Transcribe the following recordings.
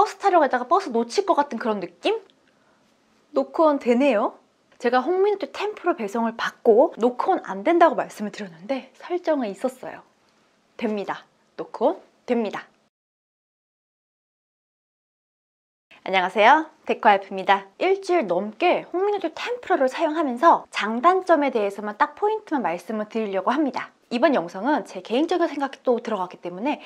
버스 타려고 하다가 버스 놓칠 것 같은 그런 느낌? 노크온 되네요. 제가 홍미노트 10% 배송을 받고 노크온 안 된다고 말씀을 드렸는데 설정은 있었어요. 됩니다. 노크온 됩니다. 안녕하세요. 데코와이프입니다. 일주일 넘게 홍미노트 10%를 사용하면서 장단점에 대해서만 딱 포인트만 말씀을 드리려고 합니다. 이번 영상은 제 개인적인 생각이 또 들어갔기 때문에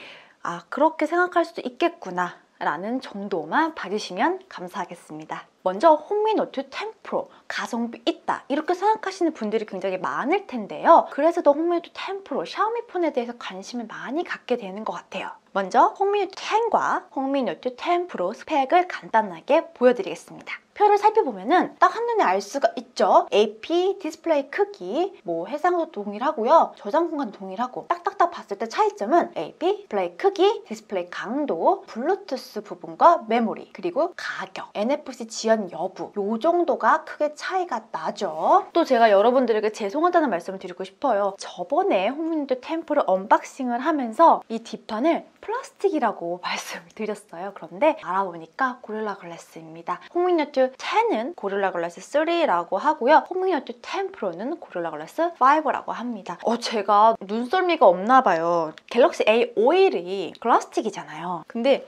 그렇게 생각할 수도 있겠구나 라는 정도만 봐주시면 감사하겠습니다. 먼저 홍미노트 10% 가성비 있다 이렇게 생각하시는 분들이 굉장히 많을 텐데요. 그래서 더 홍미노트 10% 샤오미 폰에 대해서 관심을 많이 갖게 되는 것 같아요. 먼저 홍미노트 10과 홍미노트 10 프로 스펙을 간단하게 보여드리겠습니다. 표를 살펴보면은 딱 한눈에 알 수가 있죠. AP, 디스플레이 크기, 해상도 동일하고요. 저장 공간 동일하고 딱딱딱 봤을 때 차이점은 AP, 디스플레이 크기, 디스플레이 강도, 블루투스 부분과 메모리, 그리고 가격, NFC 지원 여부 요 정도가 크게 차이가 나죠. 또 제가 여러분들에게 죄송하다는 말씀을 드리고 싶어요. 저번에 홍미노트 10%를 언박싱을 하면서 이 뒷판을 플라스틱이라고 말씀을 드렸어요. 그런데 알아보니까 고릴라 글래스입니다. 홍미노트 10은 고릴라 글래스 3라고 하고요. 홍미노트 10 프로는 고릴라 글래스 5라고 합니다. 제가 눈썰미가 없나 봐요. 갤럭시 A51이 플라스틱이잖아요. 근데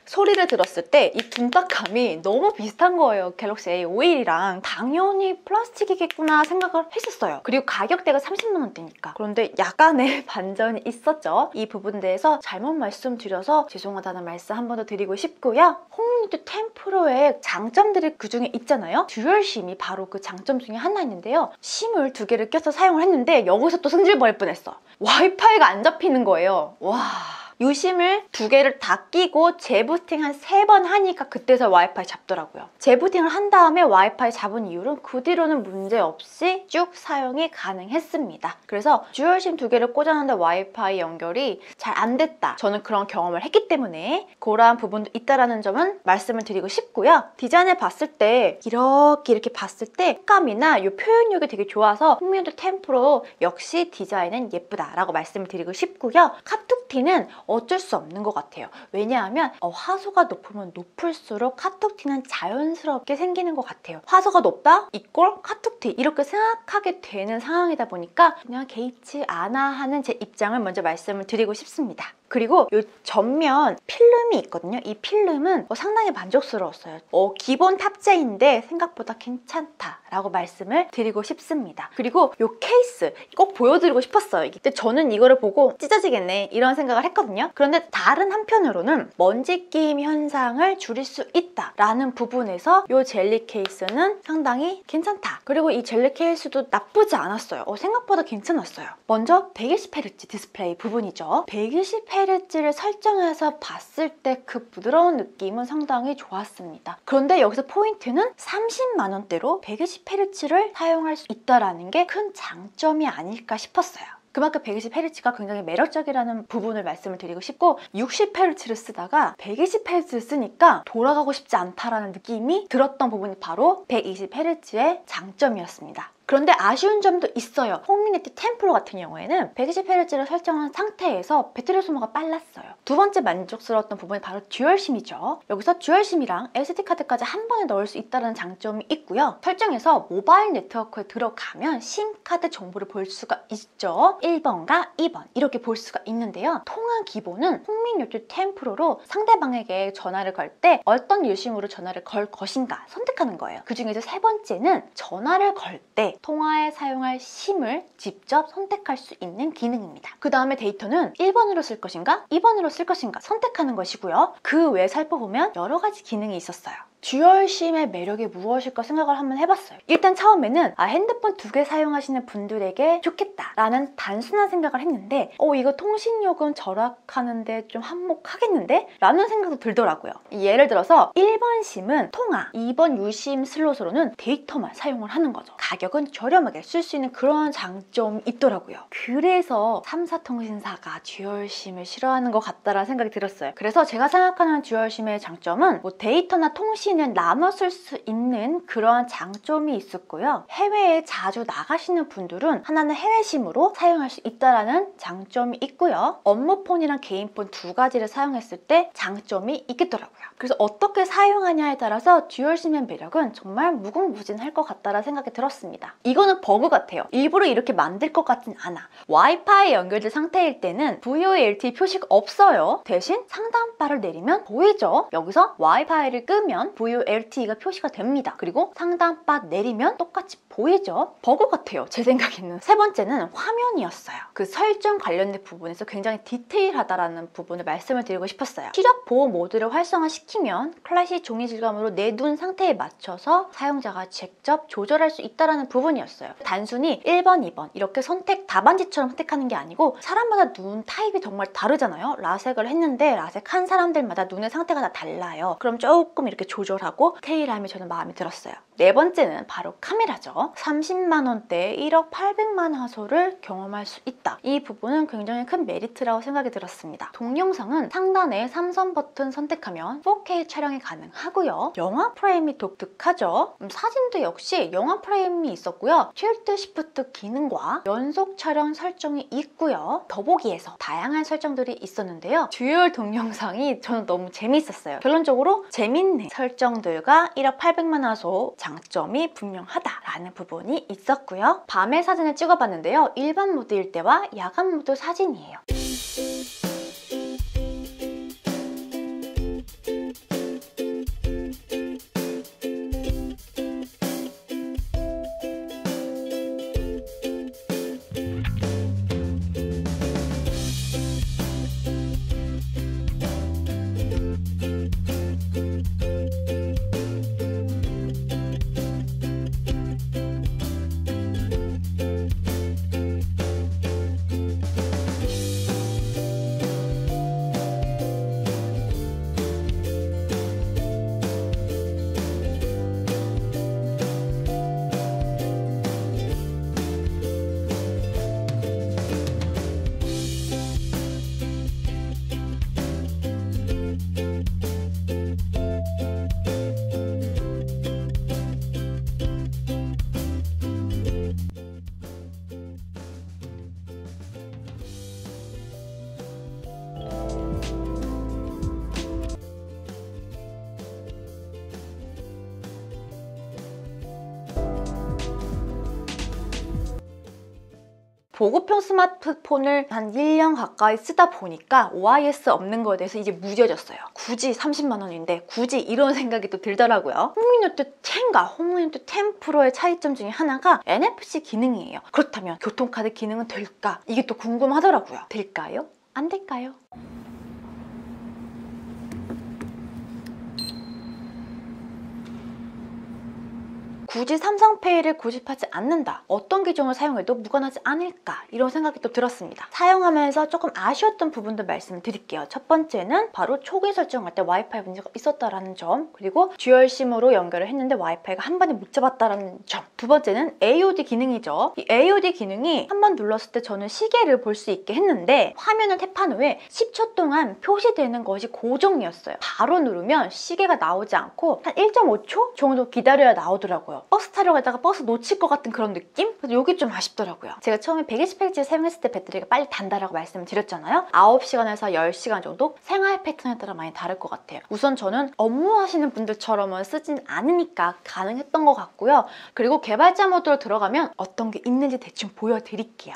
소리를 들었을 때 이 둔탁함이 너무 비슷한 거예요. 갤럭시 A51이랑 당연히 플라스틱이겠구나 생각을 했었어요. 그리고 가격대가 30만 원대니까. 그런데 약간의 반전이 있었죠. 이 부분에 대해서 잘못 말씀드려서 죄송하다는 말씀 한 번 더 드리고 싶고요. 홍미노트 10 프로의 장점들이 그중에 있잖아요. 듀얼심이 바로 그 장점 중에 하나 있는데요. 심을 2개를 껴서 사용을 했는데 여기서 또 승질 버릴 뻔했어. 와이파이가 안 잡히는 거예요. 와... 유심을 2개를 다 끼고 재부팅 한 3번 하니까 그때서 와이파이 잡더라고요. 재부팅을 한 다음에 와이파이 잡은 이후로 그 뒤로는 문제없이 쭉 사용이 가능했습니다. 그래서 듀얼심 2개를 꽂았는데 와이파이 연결이 잘 안 됐다. 저는 그런 경험을 했기 때문에 그러한 부분도 있다는 점은 말씀을 드리고 싶고요. 디자인을 봤을 때 이렇게 봤을 때 색감이나 이 표현력이 되게 좋아서 홍미노트 10 프로 역시 디자인은 예쁘다라고 말씀을 드리고 싶고요. 카툭티는 어쩔 수 없는 것 같아요. 왜냐하면 화소가 높으면 높을수록 카툭티는 자연스럽게 생기는 것 같아요. 화소가 높다? 이꼴 카툭티 이렇게 생각하게 되는 상황이다 보니까 그냥 개의치 않아 하는 제 입장을 먼저 말씀을 드리고 싶습니다. 그리고 이 전면 필름이 있거든요. 이 필름은 상당히 만족스러웠어요. 기본 탑재인데 생각보다 괜찮다라고 말씀을 드리고 싶습니다. 그리고 이 케이스 꼭 보여드리고 싶었어요. 근데 저는 이거를 보고 찢어지겠네 이런 생각을 했거든요. 그런데 다른 한편으로는 먼지 끼임 현상을 줄일 수 있다라는 부분에서 이 젤리 케이스는 상당히 괜찮다. 그리고 이 젤리 케이스도 나쁘지 않았어요. 생각보다 괜찮았어요. 먼저 120Hz 디스플레이 부분이죠. 120Hz를 설정해서 봤을 때 그 부드러운 느낌은 상당히 좋았습니다. 그런데 여기서 포인트는 30만 원대로 120Hz를 사용할 수 있다는 게 큰 장점이 아닐까 싶었어요. 그만큼 120Hz가 굉장히 매력적이라는 부분을 말씀을 드리고 싶고 60Hz를 쓰다가 120Hz를 쓰니까 돌아가고 싶지 않다라는 느낌이 들었던 부분이 바로 120Hz의 장점이었습니다. 그런데 아쉬운 점도 있어요. 홍미노트 10 프로 같은 경우에는 120Hz를 설정한 상태에서 배터리 소모가 빨랐어요. 두 번째 만족스러웠던 부분이 바로 듀얼심이죠. 여기서 듀얼심이랑 SD카드까지 한 번에 넣을 수 있다는 장점이 있고요. 설정에서 모바일 네트워크에 들어가면 심카드 정보를 볼 수가 있죠. 1번과 2번 이렇게 볼 수가 있는데요. 통화 기본은 홍미노트 10 프로로 상대방에게 전화를 걸 때 어떤 유심으로 전화를 걸 것인가 선택하는 거예요. 그 중에서 세 번째는 전화를 걸 때 통화에 사용할 심을 직접 선택할 수 있는 기능입니다. 그 다음에 데이터는 1번으로 쓸 것인가 2번으로 쓸 것인가 선택하는 것이고요. 그 외에 살펴보면 여러 가지 기능이 있었어요. 듀얼심의 매력이 무엇일까 생각을 한번 해봤어요. 일단 처음에는 핸드폰 2개 사용하시는 분들에게 좋겠다라는 단순한 생각을 했는데 이거 통신요금 절약하는데 좀 한몫하겠는데? 라는 생각도 들더라고요. 예를 들어서 1번 심은 통화, 2번 유심 슬롯으로는 데이터만 사용을 하는 거죠. 가격은 저렴하게 쓸 수 있는 그런 장점이 있더라고요. 그래서 3사 통신사가 듀얼심을 싫어하는 것 같다라는 생각이 들었어요. 그래서 제가 생각하는 듀얼심의 장점은 데이터나 통신 PC는 나눠 쓸 수 있는 그러한 장점이 있었고요. 해외에 자주 나가시는 분들은 하나는 해외 심으로 사용할 수 있다는 장점이 있고요. 업무폰이랑 개인폰 두 가지를 사용했을 때 장점이 있겠더라고요. 그래서 어떻게 사용하냐에 따라서 듀얼심의 매력은 정말 무궁무진할 것 같다는 생각이 들었습니다. 이거는 버그 같아요. 일부러 이렇게 만들 것 같진 않아. 와이파이 연결된 상태일 때는 VoLTE 표시가 없어요. 대신 상단바를 내리면 보이죠? 여기서 와이파이를 끄면 VoLTE가 표시가 됩니다. 그리고 상단바 내리면 똑같이 보이죠? 버그 같아요, 제 생각에는. 세 번째는 화면이었어요. 그 설정 관련된 부분에서 굉장히 디테일하다라는 부분을 말씀을 드리고 싶었어요. 시력 보호 모드를 활성화시키면 클래식 종이 질감으로 내 눈 상태에 맞춰서 사용자가 직접 조절할 수 있다는 부분이었어요. 단순히 1번, 2번 이렇게 답안지처럼 선택하는 게 아니고 사람마다 눈 타입이 정말 다르잖아요. 라섹을 했는데 라섹한 사람들마다 눈의 상태가 다 달라요. 그럼 조금 이렇게 조절하고 디테일함이 저는 마음에 들었어요. 네 번째는 바로 카메라죠. 30만 원대에 1억 800만 화소를 경험할 수 있다. 이 부분은 굉장히 큰 메리트라고 생각이 들었습니다. 동영상은 상단에 삼선 버튼 선택하면 4K 촬영이 가능하고요. 영화 프레임이 독특하죠. 사진도 역시 영화 프레임이 있었고요. 틸트 시프트 기능과 연속 촬영 설정이 있고요. 더보기에서 다양한 설정들이 있었는데요. 듀얼 동영상이 저는 너무 재미있었어요. 결론적으로 재밌는 설정들과 1억 800만 화소 장점이 분명하다라는 부분이 있었고요. 밤에 사진을 찍어봤는데요. 일반 모드일 때와 야간 모드 사진이에요. 보급형 스마트폰을 한 1년 가까이 쓰다 보니까 OIS 없는 거에 대해서 이제 무뎌졌어요. 굳이 30만 원인데 굳이 이런 생각이 또 들더라고요. 홈미노트 10과 홈미노트 10 프로의 차이점 중에 하나가 NFC 기능이에요. 그렇다면 교통카드 기능은 될까? 이게 또 궁금하더라고요. 될까요? 안 될까요? 굳이 삼성페이를 고집하지 않는다. 어떤 계정을 사용해도 무관하지 않을까? 이런 생각이 또 들었습니다. 사용하면서 조금 아쉬웠던 부분도 말씀을 드릴게요. 첫 번째는 바로 초기 설정할 때 와이파이 문제가 있었다라는 점, 그리고 듀얼심으로 연결을 했는데 와이파이가 한 번에 못 잡았다라는 점. 두 번째는 AOD 기능이죠. 이 AOD 기능이 한 번 눌렀을 때 저는 시계를 볼 수 있게 했는데 화면을 탭한 후에 10초 동안 표시되는 것이 고정이었어요. 바로 누르면 시계가 나오지 않고 한 1.5초 정도 기다려야 나오더라고요. 버스 타러 가다가 버스 놓칠 것 같은 그런 느낌? 그래서 이게 좀 아쉽더라고요. 제가 처음에 120Hz 사용했을 때 배터리가 빨리 단다라고 말씀을 드렸잖아요. 9시간에서 10시간 정도 생활 패턴에 따라 많이 다를 것 같아요. 우선 저는 업무하시는 분들처럼은 쓰진 않으니까 가능했던 것 같고요. 그리고 개발자 모드로 들어가면 어떤 게 있는지 대충 보여드릴게요.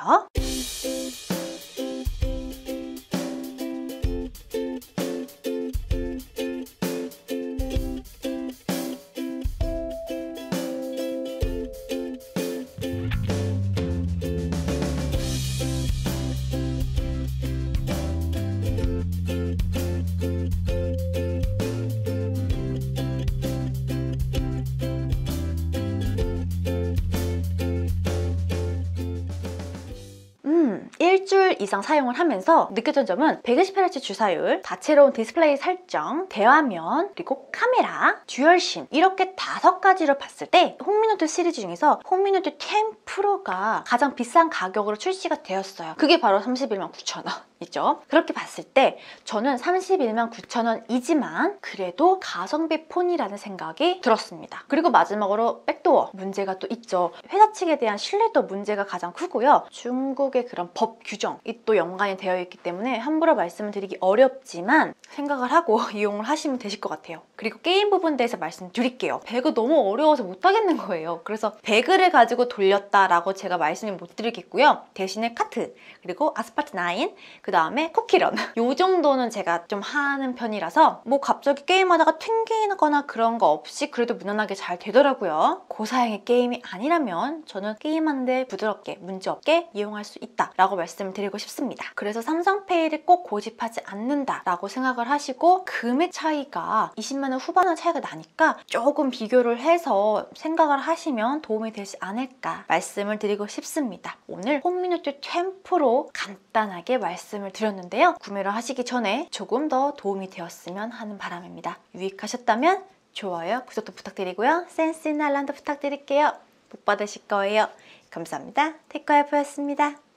이상 사용을 하면서 느꼈던 점은 120Hz 주사율, 다채로운 디스플레이 설정, 대화면, 그리고 카메라, 듀얼심 이렇게 5가지로 봤을 때 홈미노트 시리즈 중에서 홈미노트 10 프로가 가장 비싼 가격으로 출시가 되었어요. 그게 바로 31만 9천 원 이죠. 그렇게 봤을 때 저는 31만 9천 원이지만 그래도 가성비 폰이라는 생각이 들었습니다. 그리고 마지막으로 백도어 문제가 또 있죠. 회사 측에 대한 신뢰도 문제가 가장 크고요. 중국의 그런 법 규정이 또 연관이 되어 있기 때문에 함부로 말씀을 드리기 어렵지만 생각을 하고 이용을 하시면 되실 것 같아요. 그리고 게임 부분에 대해서 말씀드릴게요. 배그 너무 어려워서 못하겠는 거예요. 그래서 배그를 가지고 돌렸다라고 제가 말씀을 못 드리겠고요. 대신에 카트, 그리고 아스팔트 9, 그 다음에 쿠키런 요 정도는 제가 좀 하는 편이라서 뭐 갑자기 게임하다가 튕기거나 그런 거 없이 그래도 무난하게 잘 되더라고요. 고사양의 게임이 아니라면 저는 게임하는데 부드럽게 문제없게 이용할 수 있다 라고 말씀을 드리고 싶습니다. 그래서 삼성페이를 꼭 고집하지 않는다 라고 생각을 하시고 금액 차이가 20만 원 후반은 차이가 나니까 조금 비교를 해서 생각을 하시면 도움이 되지 않을까 말씀을 드리고 싶습니다. 오늘 홈미노트 10 프로 간단하게 말씀을 드렸는데요. 구매를 하시기 전에 조금 더 도움이 되었으면 하는 바람입니다. 유익하셨다면 좋아요, 구독도 부탁드리고요. 센스 있는 알람도 부탁드릴게요. 복 받으실 거예요. 감사합니다. 테크와이프였습니다.